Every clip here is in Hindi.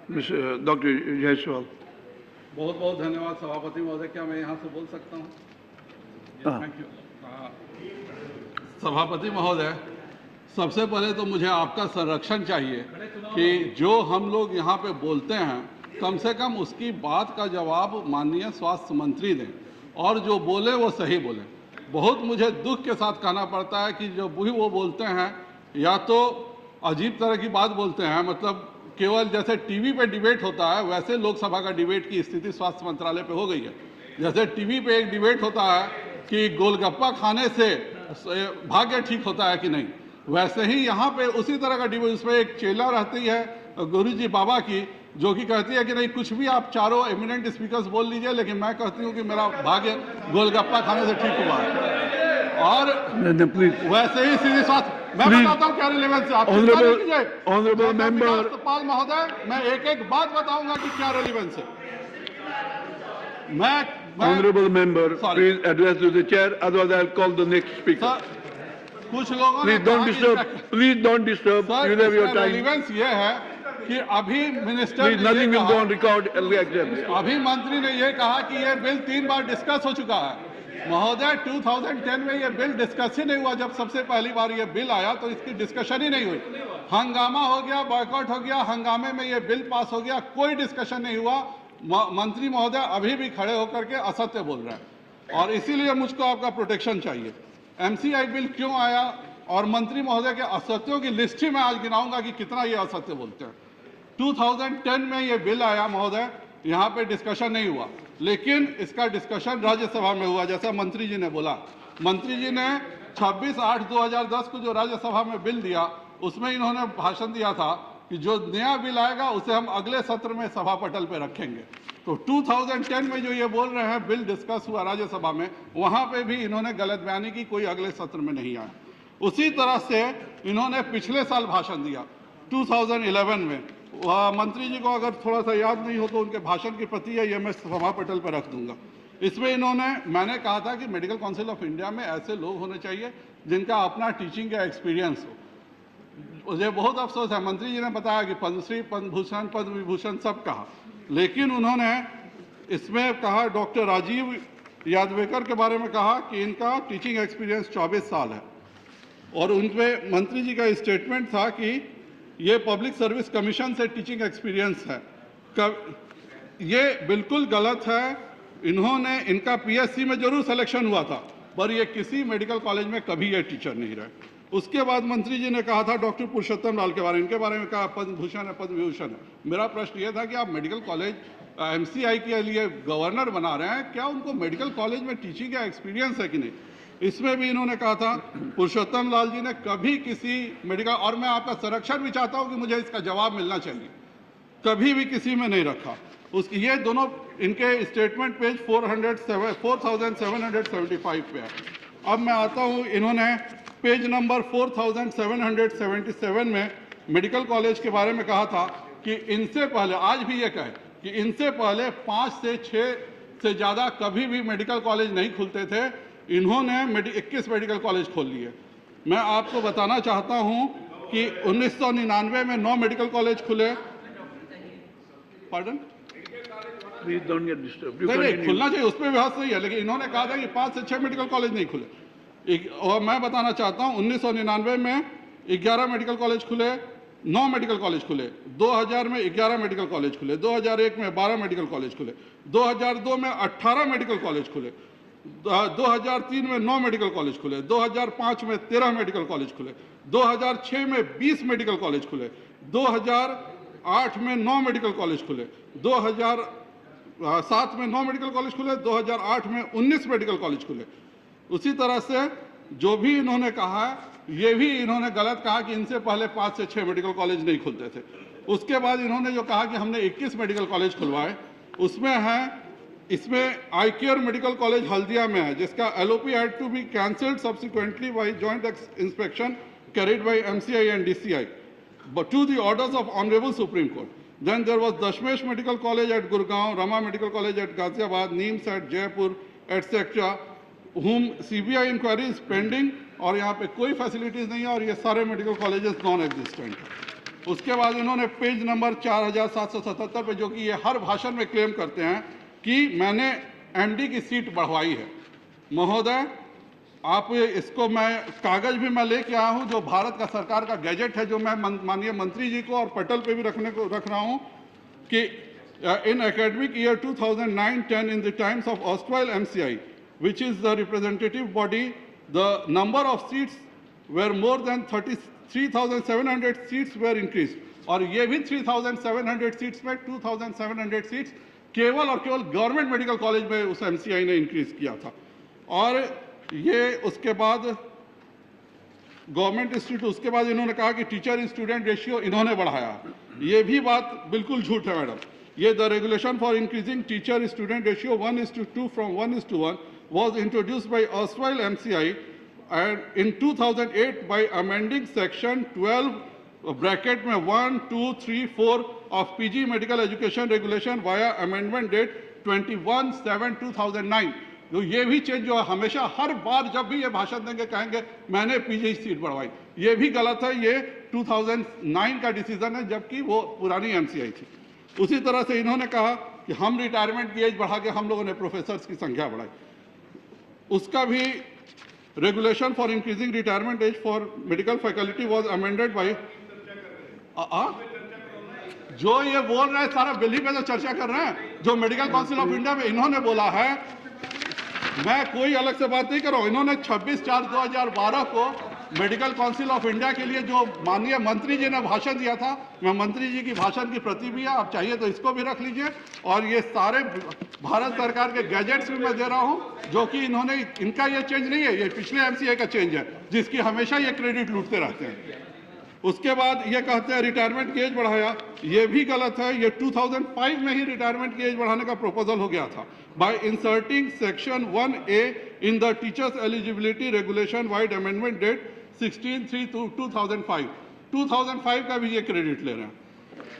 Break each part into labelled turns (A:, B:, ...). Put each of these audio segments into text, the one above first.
A: डॉक्टर जायसवाल।
B: बहुत बहुत धन्यवाद सभापति महोदय। क्या मैं यहाँ से बोल सकता हूँ? Thank you. सभापति महोदय, सबसे पहले तो मुझे आपका संरक्षण चाहिए कि जो हम लोग यहाँ पे बोलते हैं कम से कम उसकी बात का जवाब माननीय स्वास्थ्य मंत्री दें, और जो बोले वो सही बोले। बहुत मुझे दुख के साथ कहना पड़ता है कि जो भी वो बोलते हैं या तो अजीब तरह की बात बोलते हैं, मतलब केवल जैसे टीवी पे डिबेट होता है वैसे लोकसभा का डिबेट की स्थिति स्वास्थ्य मंत्रालय पे हो गई है। जैसे टीवी पे एक डिबेट होता है कि गोलगप्पा खाने से भाग्य ठीक होता है कि नहीं, वैसे ही यहाँ पे उसी तरह का डिबेट, उसमें एक चेला रहती है गुरुजी बाबा की, जो कि कहती है कि नहीं कुछ भी आप चारों एमिनेंट स्पीकर्स बोल लीजिए, लेकिन मैं कहती हूँ कि मेरा भाग्य गोलगप्पा खाने से ठीक हुआ है। और वैसे ही सीधी स्वास्थ्य, मैं बताता हूँ क्या रिलेवेंस है। आप
A: ऑनरेबल मेंबर
B: पाल महोदय, मैं एक एक बात बताऊंगा कि क्या रेलिवेंस है।
A: Honorable member, please address to the chair, otherwise I'll call the next speaker.
B: कुछ लोगों ने
A: Please don't disturb. You have your time.
B: Relevance ये है कि अभी minister
A: Please, nothing will go on record.
B: अभी मंत्री ने ये कहा कि ये बिल 3 बार डिस्कस हो चुका है। महोदय, 2010 में ये बिल डिस्कस ही नहीं हुआ। जब सबसे पहली बार ये बिल आया तो इसकी डिस्कशन ही नहीं हुई। हंगामा हो गया, बॉयकॉट हो गया, हंगामे में ये बिल पास हो गया, कोई डिस्कशन नहीं हुआ। मंत्री महोदय अभी भी खड़े होकर के असत्य बोल रहे हैं, और इसीलिए मुझको आपका प्रोटेक्शन चाहिए। एमसीआई बिल क्यों आया, और मंत्री महोदय के असत्यों की लिस्ट ही मैं आज गिनाऊंगा कि कितना ये असत्य बोलते हैं। 2010 में ये बिल आया महोदय, यहाँ पे डिस्कशन नहीं हुआ, लेकिन इसका डिस्कशन राज्यसभा में हुआ। जैसा मंत्री जी ने बोला, मंत्री जी ने 26/8/2010 को जो राज्यसभा में बिल दिया, उसमें इन्होंने भाषण दिया था कि जो नया बिल आएगा उसे हम अगले सत्र में सभा पटल पे रखेंगे। तो 2010 में जो ये बोल रहे हैं बिल डिस्कस हुआ राज्यसभा में, वहाँ पे भी इन्होंने गलत बयानी की, कोई अगले सत्र में नहीं आया। उसी तरह से इन्होंने पिछले साल भाषण दिया 2011 में। मंत्री जी को अगर थोड़ा सा याद नहीं हो तो उनके भाषण की प्रति है, ये मैं सभा पटल पर रख दूंगा। इसमें मैंने कहा था कि मेडिकल काउंसिल ऑफ इंडिया में ऐसे लोग होने चाहिए जिनका अपना टीचिंग का एक्सपीरियंस हो। मुझे बहुत अफसोस है, मंत्री जी ने बताया कि पद्मश्री, पद्म भूषण, पद्म विभूषण सब कहा, लेकिन उन्होंने इसमें कहा डॉक्टर राजीव यादवेकर के बारे में कहा कि इनका टीचिंग एक्सपीरियंस 24 साल है, और उनमें मंत्री जी का स्टेटमेंट था कि ये पब्लिक सर्विस कमीशन से टीचिंग एक्सपीरियंस है। ये बिल्कुल गलत है। इनका पीएससी में जरूर सिलेक्शन हुआ था, पर ये किसी मेडिकल कॉलेज में कभी ये टीचर नहीं रहे। उसके बाद मंत्री जी ने कहा था डॉक्टर पुरुषोत्तम लाल के बारे में, इनके बारे में कहा पद्म भूषण है, पद्म विभूषण है। मेरा प्रश्न ये था कि आप मेडिकल कॉलेज एमसीआई के लिए गवर्नर बना रहे हैं, क्या उनको मेडिकल कॉलेज में टीचिंग का एक्सपीरियंस है कि नहीं? इसमें भी इन्होंने कहा था पुरुषोत्तम लाल जी ने कभी किसी मेडिकल, और मैं आपका संरक्षण भी चाहता हूं कि मुझे इसका जवाब मिलना चाहिए, कभी भी किसी में नहीं रखा। ये दोनों इनके स्टेटमेंट पेज 4775 पे है। अब मैं आता हूं, इन्होंने पेज नंबर 4777 में मेडिकल कॉलेज के बारे में कहा था कि इनसे पहले, आज भी ये कहे कि इनसे पहले 5 से 6 से ज़्यादा कभी भी मेडिकल कॉलेज नहीं खुलते थे। इन्होंने 21 मेडिकल कॉलेज खोल लिए। मैं आपको बताना चाहता हूं कि 1999 में 9 मेडिकल कॉलेज खुले। Pardon?
A: Please don't get disturbed.
B: नहीं, खुलना चाहिए, उसमें भी बात सही है, लेकिन इन्होंने कहा था कि 5 से 6 मेडिकल कॉलेज नहीं खुले। और मैं बताना चाहता हूं 1999 में 11 मेडिकल कॉलेज खुले, 9 मेडिकल कॉलेज खुले, 2000 में 11 मेडिकल कॉलेज खुले, 2001 में 12 मेडिकल कॉलेज खुले, 2002 में 18 मेडिकल कॉलेज खुले, 2003 में 9 मेडिकल कॉलेज खुले, 2005 में 13 मेडिकल कॉलेज खुले, 2006 में 20 मेडिकल कॉलेज खुले, 2008 में 9 मेडिकल कॉलेज खुले, 2007 में 9 मेडिकल कॉलेज खुले, 2008 में 19 मेडिकल कॉलेज खुले। उसी तरह से जो भी इन्होंने कहा, ये भी इन्होंने गलत कहा कि इनसे पहले 5 से 6 मेडिकल कॉलेज नहीं खुलते थे। उसके बाद इन्होंने जो कहा कि हमने 21 मेडिकल कॉलेज खुलवाए, इसमें eye care medical college Haldia में है, जिसका LOP had to be cancelled subsequently by joint inspection carried by MCI and DCI but to the orders of Honorable Supreme Court. Then there was Dashmesh Medical College at Gurgaon, Rama Medical College at Ghaziabad, NIMS at Jaipur, etc. whom CBI inquiry is pending, और यहाँ पे कोई फैसिलिटीज नहीं है, और ये सारे मेडिकल कॉलेजेस नॉन एग्जिस्टेंट है। उसके बाद इन्होंने पेज नंबर 4777 पे, जो कि ये हर भाषण में क्लेम करते हैं कि मैंने एमडी की सीट बढ़वाई है। महोदय, आप इसको मैं कागज भी मैं लेके आया हूं, जो भारत का सरकार का गैजेट है, जो मैं माननीय मंत्री जी को और पटल पे भी रख रहा हूं कि in academic year 2009-10 in the times of erstwhile MCI, which is the representative body, the number of seats were more than 3,700 seats were increased, और ये भी 3,700 सीट्स में 2,700 सीट्स केवल और केवल गवर्नमेंट मेडिकल कॉलेज में उस एमसीआई ने इंक्रीज किया था। और ये उसके बाद गवर्नमेंट इंस्टीट्यूट, उसके बाद इन्होंने कहा कि टीचर स्टूडेंट रेशियो इन्होंने बढ़ाया। ये भी बात बिल्कुल झूठ है मैडम। ये the regulation for increasing teacher student ratio 1:2 from 1:1 was introduced by erstwhile MCI and in 2008 by amending section 12 bracket में 1, 2, 3, 4 of PG medical education regulation via amendment date 21/7/2009। जो ये भी चेंज जो हमेशा हर बार जब भी ये भाषण देंगे कहेंगे मैंने पीजी सीट बढ़वाई, ये भी गलत है। ये 2009 का डिसीजन है, जबकि वो पुरानी एमसीआई थी। उसी तरह से इन्होंने कहा कि हम रिटायरमेंट की एज बढ़ा के हम लोगों ने प्रोफेसर्स की संख्या बढ़ाई। उसका भी regulation for increasing retirement age for medical faculty was amended bye, जो ये बोल रहे हैं सारा बिल पे तो चर्चा कर रहे हैं। जो मेडिकल काउंसिल ऑफ इंडिया में इन्होंने बोला है, मैं कोई अलग से बात नहीं कर रहा हूं। इन्होंने 26/4/2012 को मेडिकल काउंसिल ऑफ इंडिया के लिए जो माननीय मंत्री जी ने भाषण दिया था, मैं मंत्री जी की भाषण की प्रति भी है, आप चाहिए तो इसको भी रख लीजिए। और ये सारे भारत सरकार के गैजेट्स भी मैं दे रहा हूं, जो कि इन्होंने, इनका ये चेंज नहीं है, ये पिछले एमसीए का चेंज है, जिसकी हमेशा ये क्रेडिट लूटते रहते हैं। उसके बाद ये कहते हैं रिटायरमेंट की एज बढ़ाया, ये भी गलत है। ये 2005 में ही रिटायरमेंट की एज बढ़ाने का प्रपोजल हो गया था by inserting section 1A in the teachers eligibility regulation vide amendment date 16/3/2005। 2005 का भी ये क्रेडिट ले रहे हैं।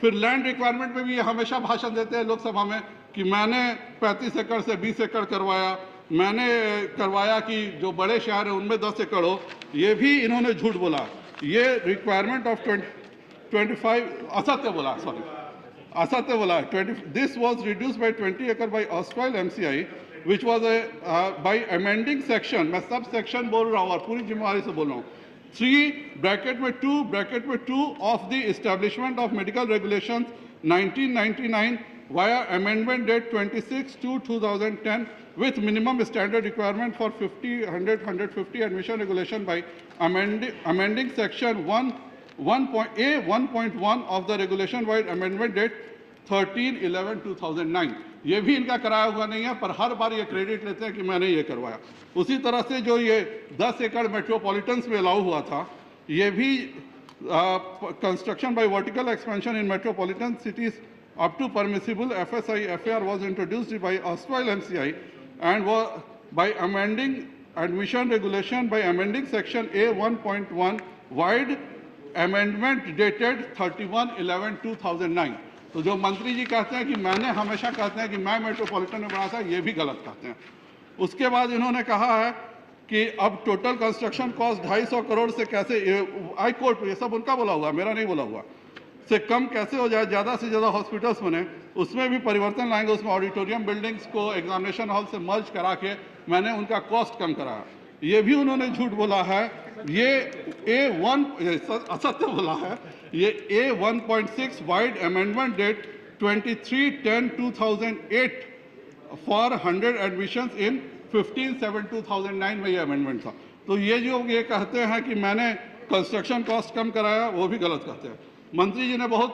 B: फिर लैंड रिक्वायरमेंट में भी ये हमेशा भाषण देते हैं लोकसभा में कि मैंने 35 एकड़ से 20 एकड़ करवाया, मैंने करवाया कि जो बड़े शहर हैं उनमें 10 एकड़ हो। ये भी इन्होंने झूठ बोला। ये रिक्वायरमेंट ऑफ 25 असत्य बोला, सॉरी असत्य बोला। दिस वाज रिड्यूस्ड बाय 20 एकड़ bye erstwhile MCI which was by amending section, मैं सब सेक्शन बोल रहा हूँ और पूरी जिम्मेवारी से बोल रहा हूँ, 3(2) of the establishment of medical regulations 1999 via amendment date 26/2/2010 with minimum standard requirement for 50, 100, 150 admission regulation by amending section 1.1 of the regulation by amendment date 13/11/2009। ये भी इनका कराया हुआ नहीं है, पर हर बार ये क्रेडिट लेते हैं कि मैंने ये करवाया। उसी तरह से जो ये 10 एकड़ मेट्रोपॉलिटन्स में अलाउ हुआ था, ये भी construction bye vertical expansion in metropolitan cities up to permissible FSI FAR was introduced by erstwhile MCI and by amending admission regulation by amending section A 1.1 wide amendment dated 31/11/2009। तो जो मंत्री जी कहते हैं कि मैंने हमेशा कहते हैं कि मैं मेट्रोपॉलिटन में बना था, ये भी गलत कहते हैं। उसके बाद इन्होंने कहा है कि अब टोटल कंस्ट्रक्शन कॉस्ट 250 करोड़ से कैसे, हाई कोर्ट ये सब उनका बोला हुआ, मेरा नहीं बोला हुआ, से कम कैसे हो जाए, ज़्यादा से ज़्यादा हॉस्पिटल्स बने, उसमें भी परिवर्तन लाएंगे। उसमें ऑडिटोरियम बिल्डिंग्स को एग्जामिनेशन हॉल से मर्ज करा के मैंने उनका कॉस्ट कम कराया, ये भी उन्होंने झूठ बोला है। ये A1 असत्य बोला है। ये A1.6 vide amendment date 23/10/2008 for 100 admissions in 15/7/2009 में ये अमेंडमेंट था। तो ये जो ये कहते हैं कि मैंने कंस्ट्रक्शन कॉस्ट कम कराया, वो भी गलत कहते हैं। मंत्री जी ने बहुत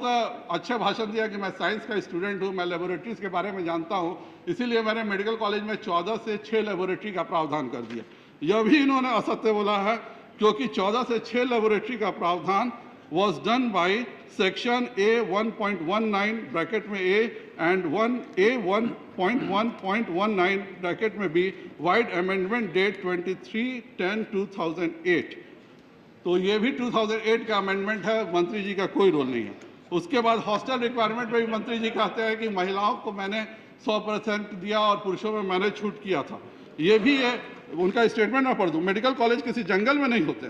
B: अच्छा भाषण दिया कि मैं साइंस का स्टूडेंट हूं, मैं लेबोरेटरीज के बारे में जानता हूं, इसीलिए मैंने मेडिकल कॉलेज में 14 से 6 लेबोरेटरी का प्रावधान कर दिया। यह भी इन्होंने असत्य बोला है, क्योंकि 14 से 6 लेबोरेटरी का प्रावधान was done by section A1.19 bracket में A and A1.1.19 ब्रैकेट में B वाइड अमेंडमेंट डेट 23/10/2008। तो ये भी 2008 का अमेंडमेंट है, मंत्री जी का कोई रोल नहीं है। उसके बाद हॉस्टल रिक्वायरमेंट में भी मंत्री जी कहते हैं कि महिलाओं को मैंने 100% दिया और पुरुषों में मैंने छूट किया था। ये भी है, उनका स्टेटमेंट मैं पढ़ दूं, मेडिकल कॉलेज किसी जंगल में नहीं होते,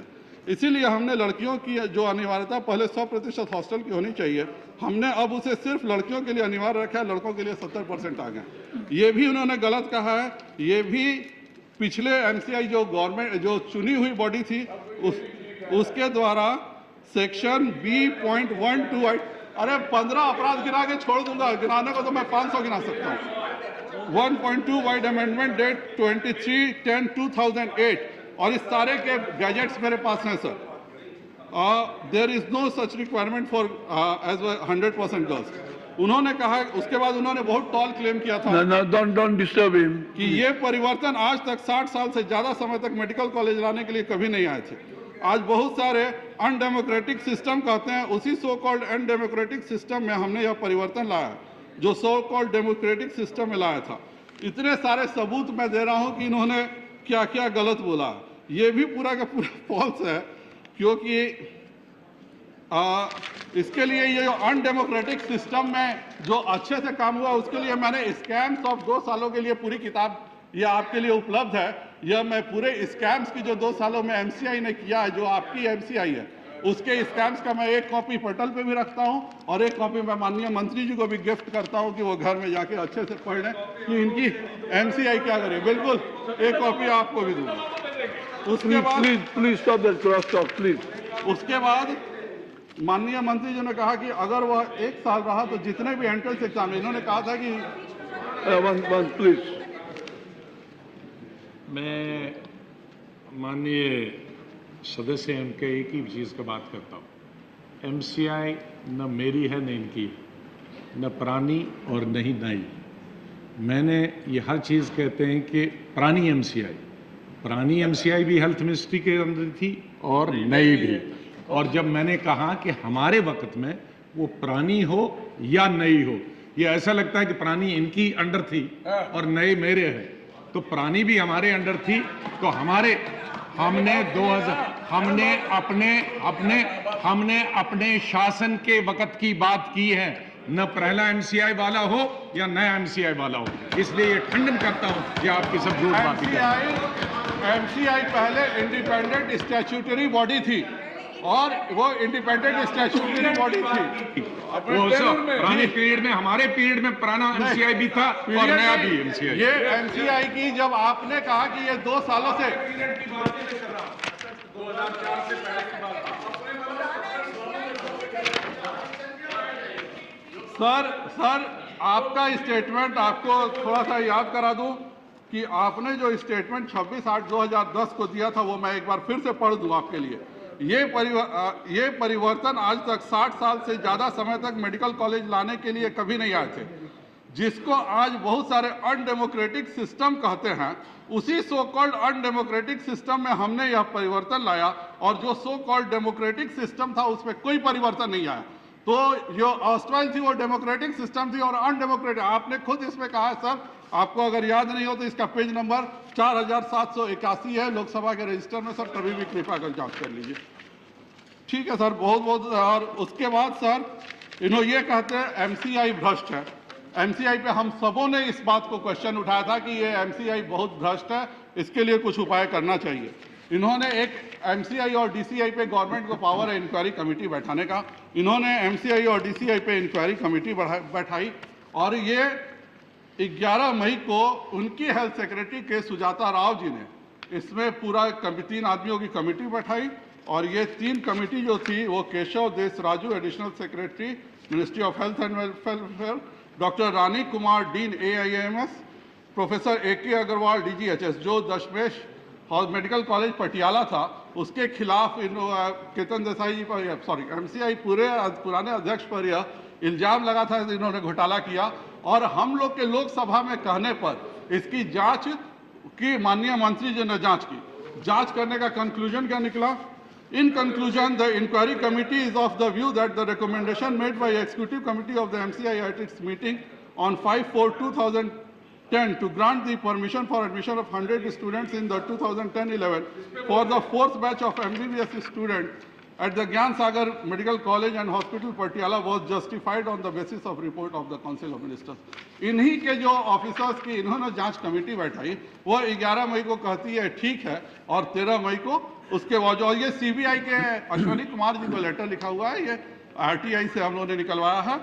B: इसीलिए हमने लड़कियों की जो अनिवार्यता पहले 100% हॉस्टल की होनी चाहिए, हमने अब उसे सिर्फ लड़कियों के लिए अनिवार्य रखा है, लड़कों के लिए 70% आ गए। ये भी उन्होंने गलत कहा है। ये भी पिछले एमसीआई जो गवर्नमेंट जो चुनी हुई बॉडी थी उसके द्वारा सेक्शन B.128, अरे 15 अपराध गिरा के छोड़ दूंगा, गिराने को तो मैं 500 गिना सकता हूँ। 1.2 वाइड अमेंडमेंट डेट 23/10/2008 और इस सारे के गैजेट्स मेरे पास हैं sir. There is no such requirement for as 100% girls. उन्होंने कहा, उसके बाद उन्होंने बहुत टॉल क्लेम किया था
A: don't disturb him.
B: कि ये परिवर्तन आज तक 60 साल से ज्यादा समय तक मेडिकल कॉलेज लाने के लिए कभी नहीं आए थे। आज बहुत सारे अनडेमोक्रेटिक सिस्टम कहते हैं, उसी सो कॉल्ड अनडेमोक्रेटिक सिस्टम में हमने यह परिवर्तन लाया, जो सो कॉल्ड डेमोक्रेटिक सिस्टम में लाया था। इतने सारे सबूत मैं दे रहा हूं कि इन्होंने क्या क्या गलत बोला। ये भी पूरा का पूरा फॉल्स है, क्योंकि इसके लिए ये जो अनडेमोक्रेटिक सिस्टम में जो अच्छे से काम हुआ, उसके लिए मैंने स्कैम्स ऑफ 2 सालों के लिए पूरी किताब ये आपके लिए उपलब्ध है। यह मैं पूरे स्कैम्स की जो 2 सालों में एमसीआई ने किया है, जो आपकी एमसीआई है, उसके स्कैम्स का मैं एक कॉपी पटल पे भी रखता हूं और एक कॉपी मैं माननीय मंत्री जी को भी गिफ्ट करता हूं कि वो घर में जाके अच्छे से पढ़ लें कि इनकी एमसीआई क्या करे। बिल्कुल एक कॉपी आपको भी दूंगा। उसके बाद
A: Please stop that cross talk, please.
B: उसके बाद माननीय मंत्री जी ने कहा कि अगर वह 1 साल रहा तो जितने भी एंट्रेंस एग्जाम, इन्होंने कहा था कि
A: One, please.
C: मैं माननीय सदस्य एम के एक ही चीज़ का बात करता हूँ। एमसीआई न मेरी है न इनकी, न पुरानी और न ही नई। मैंने ये हर चीज़ कहते हैं कि पुरानी एमसीआई भी हेल्थ मिनिस्ट्री के अंदर थी और नई भी। और जब मैंने कहा कि हमारे वक्त में वो पुरानी हो या नई हो, ये ऐसा लगता है कि पुरानी इनकी अंडर थी और नए मेरे है, तो पुरानी भी हमारे अंडर थी। तो हमने अपने शासन के वक्त की बात की है, न पहला एमसीआई वाला हो या नया एमसीआई वाला हो। इसलिए ये खंडन करता हूं कि आपकी सब झूठ बात है।
B: एमसीआई पहले इंडिपेंडेंट स्टैट्यूटरी बॉडी थी और वो इंडिपेंडेंट स्टैट्यूटरी बॉडी थी।
C: पुराने पीरियड में, हमारे पीरियड में पुराना एमसीआई भी था और नया भी एमसीआई।
B: ये एमसीआई की जब आपने कहा कि ये 2 सालों से सर आपका स्टेटमेंट आपको थोड़ा सा याद करा दूं कि आपने जो स्टेटमेंट 26/8/2010 को दिया था, वो मैं एक बार फिर से पढ़ दूं आपके लिए। ये परिवर्तन आज तक 60 साल से ज़्यादा समय तक मेडिकल कॉलेज लाने के लिए कभी नहीं आए थे, जिसको आज बहुत सारे अनडेमोक्रेटिक सिस्टम कहते हैं। उसी सो कॉल्ड अनडेमोक्रेटिक सिस्टम में हमने यह परिवर्तन लाया और जो सो कॉल्ड डेमोक्रेटिक सिस्टम था उसमें कोई परिवर्तन नहीं आया। तो जो ऑस्ट्रेल थी वो डेमोक्रेटिक सिस्टम थी और अनडेमोक्रेटिक, आपने खुद इसमें कहा है सर, आपको अगर याद नहीं हो तो इसका पेज नंबर 4781 है लोकसभा के रजिस्टर में सर, कभी भी कृपया कर जांच कर लीजिए। ठीक है सर, बहुत बहुत। और उसके बाद सर इन्होंने ये कहते हैं एमसीआई भ्रष्ट है। एमसीआई पे हम सबों ने इस बात को क्वेश्चन उठाया था कि ये एमसीआई बहुत भ्रष्ट है, इसके लिए कुछ उपाय करना चाहिए। इन्होंने एक एमसीआई और डीसीआई पे गवर्नमेंट को पावर है इंक्वायरी कमेटी बैठाने का। इन्होंने एमसीआई और डीसीआई पे इंक्वायरी कमेटी बैठाई और ये 11 मई को उनकी हेल्थ सेक्रेटरी के सुजाता राव जी ने इसमें पूरा 3 आदमियों की कमेटी बैठाई। और ये 3 कमेटी जो थी वो Keshav Desiraju additional secretary ministry of health and welfare, doctor Rani Kumar dean AIMS, professor AK Agarwal DGHS जो दशमेश और मेडिकल कॉलेज पटियाला था, उसके खिलाफ केतन देसाई जी पर, सॉरी एमसीआई पुराने अध्यक्ष पर यह इल्जाम लगा था कि इन्होंने घोटाला किया। और हम लोग के लोकसभा में कहने पर इसकी जांच की माननीय मंत्री जी ने जांच की। जांच करने का कंक्लूजन क्या निकला? In conclusion, the inquiry committee is of the view that the recommendation made by executive committee of the MCI at its meeting on 5/4/2010 to grant the permission for admission of 100 students in the 2010-11 for the 4th batch of MBBS students at the Gyan Sagar Medical College and Hospital Patiala was justified on the basis of report of the Council of Ministers. इन्हीं के जो ऑफिसर्स की इन्होंने जांच कमेटी बैठाई, वो 11 मई को कहती है ठीक है और 13 मई को उसके बावजूद, और ये सीबीआई के अश्वनी कुमार जी को लेटर लिखा हुआ है, ये आरटीआई से हम लोगों ने निकलवाया है,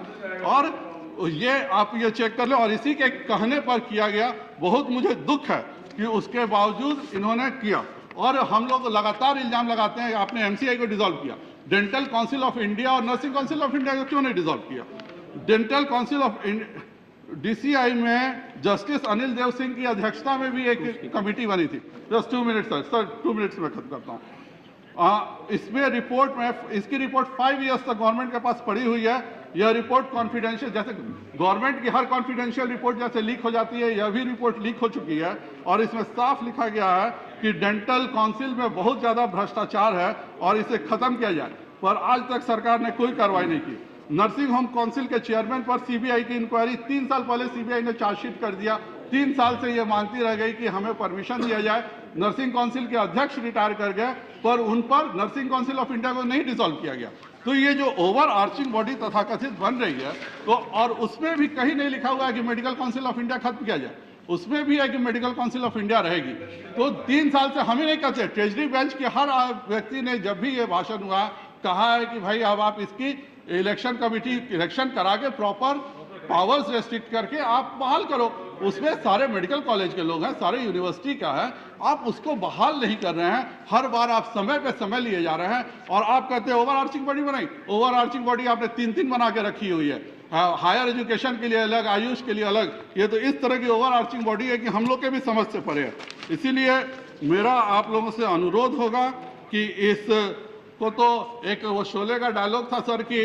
B: और ये आप ये चेक कर लो, और इसी के कहने पर किया गया। बहुत मुझे दुख है कि उसके बावजूद इन्होंने किया, और हम लोग लगातार इल्जाम लगाते हैं आपने एमसीआई को डिसॉल्व किया, डेंटल काउंसिल ऑफ इंडिया और नर्सिंग काउंसिल ऑफ इंडिया को क्यों नहीं डिसॉल्व किया? डेंटल काउंसिल ऑफ डीसीआई में जस्टिस अनिल देव सिंह की अध्यक्षता में भी एक कमेटी बनी थी। जस्ट 2 मिनट्स सर 2 मिनट्स में खत्म करता हूँ। इसमें रिपोर्ट में, इसकी रिपोर्ट 5 इयर्स तक गवर्नमेंट के पास पड़ी हुई है। यह रिपोर्ट कॉन्फिडेंशियल, जैसे गवर्नमेंट की हर कॉन्फिडेंशियल रिपोर्ट जैसे लीक हो जाती है, यह भी रिपोर्ट लीक हो चुकी है, और इसमें साफ लिखा गया है कि डेंटल काउंसिल में बहुत ज़्यादा भ्रष्टाचार है और इसे खत्म किया जाए, पर आज तक सरकार ने कोई कार्रवाई नहीं की। नर्सिंग होम काउंसिल के चेयरमैन पर सीबीआई की इंक्वायरी 3 साल पहले सीबीआई ने चार्जशीट कर दिया। 3 साल से ये मांगती रह गई कि हमें परमिशन दिया जाए। नर्सिंग काउंसिल के अध्यक्ष रिटायर कर गए, पर उन पर नर्सिंग काउंसिल ऑफ इंडिया को नहीं डिसॉल्व किया गया। तो ये जो ओवर आर्चिंग बॉडी तथाकथित बन रही है, तो और उसमें भी कहीं नहीं लिखा हुआ है कि मेडिकल काउंसिल ऑफ इंडिया खत्म किया जाए, उसमें भी है कि मेडिकल काउंसिल ऑफ इंडिया रहेगी। तो 3 साल से हम ही नहीं कहते, ट्रेजरी बेंच के हर व्यक्ति ने जब भी ये भाषण हुआ कहा है कि भाई अब आप इसकी इलेक्शन कमेटी इलेक्शन करा के प्रॉपर पावर्स रेस्ट्रिक्ट करके आप बहाल करो। उसमें सारे मेडिकल कॉलेज के लोग हैं, सारे यूनिवर्सिटी का है, आप उसको बहाल नहीं कर रहे हैं। हर बार आप समय पे समय लिए जा रहे हैं, और आप कहते हैं ओवर आर्चिंग बॉडी बनाई। ओवर आर्चिंग बॉडी आपने 3 बना के रखी हुई है, हायर एजुकेशन के लिए अलग, आयुष के लिए अलग। ये तो इस तरह की ओवर आर्चिंग बॉडी है कि हम लोग के भी समझ से परे है। इसीलिए मेरा आप लोगों से अनुरोध होगा कि इस को, तो एक वो शोले का डायलॉग था सर कि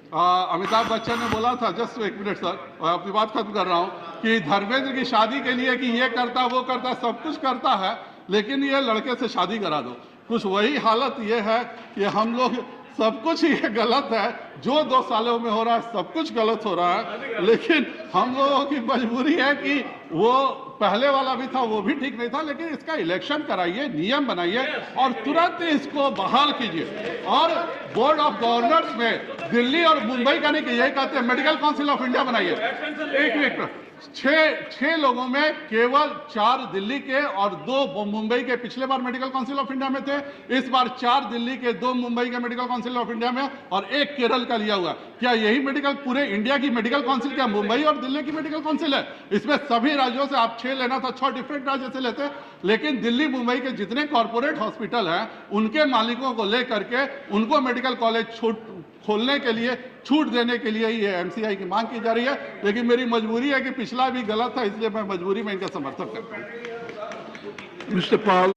B: अमिताभ बच्चन ने बोला था, जस्ट 1 मिनट सर, अपनी बात खत्म कर रहा हूँ, कि धर्मेंद्र की शादी के लिए कि ये करता वो करता सब कुछ करता है, लेकिन ये लड़के से शादी करा दो। कुछ वही हालत ये है कि हम लोग सब कुछ ये गलत है, जो 2 सालों में हो रहा है सब कुछ गलत हो रहा है, लेकिन हम लोगों की मजबूरी है कि वो पहले वाला भी था वो भी ठीक नहीं था, लेकिन इसका इलेक्शन कराइए, नियम बनाइए और तुरंत इसको बहाल कीजिए। और बोर्ड ऑफ गवर्नर्स में दिल्ली और मुंबई का नहीं कि यही कहते हैं मेडिकल काउंसिल ऑफ इंडिया बनाइए। एक 6 लोगों में केवल 4 दिल्ली के और 2 मुंबई के पिछले बार मेडिकल काउंसिल ऑफ इंडिया में थे। इस बार 4 दिल्ली के, 2 मुंबई के मेडिकल काउंसिल ऑफ इंडिया में और 1 केरल का लिया हुआ। क्या यही मेडिकल पूरे इंडिया की मेडिकल काउंसिल, क्या मुंबई और दिल्ली की मेडिकल काउंसिल है? इसमें सभी राज्यों से आप 6 लेना था, 6 डिफरेंट राज्यों से लेते, लेकिन दिल्ली मुंबई के जितने कॉर्पोरेट हॉस्पिटल हैं उनके मालिकों को लेकर के उनको मेडिकल कॉलेज खोलने के लिए छूट देने के लिए ये एमसीआई की मांग की जा रही है। लेकिन मेरी मजबूरी है कि पिछला भी गलत था, इसलिए मैं मजबूरी में इनका समर्थन करता हूँ।
A: Mr. Paul.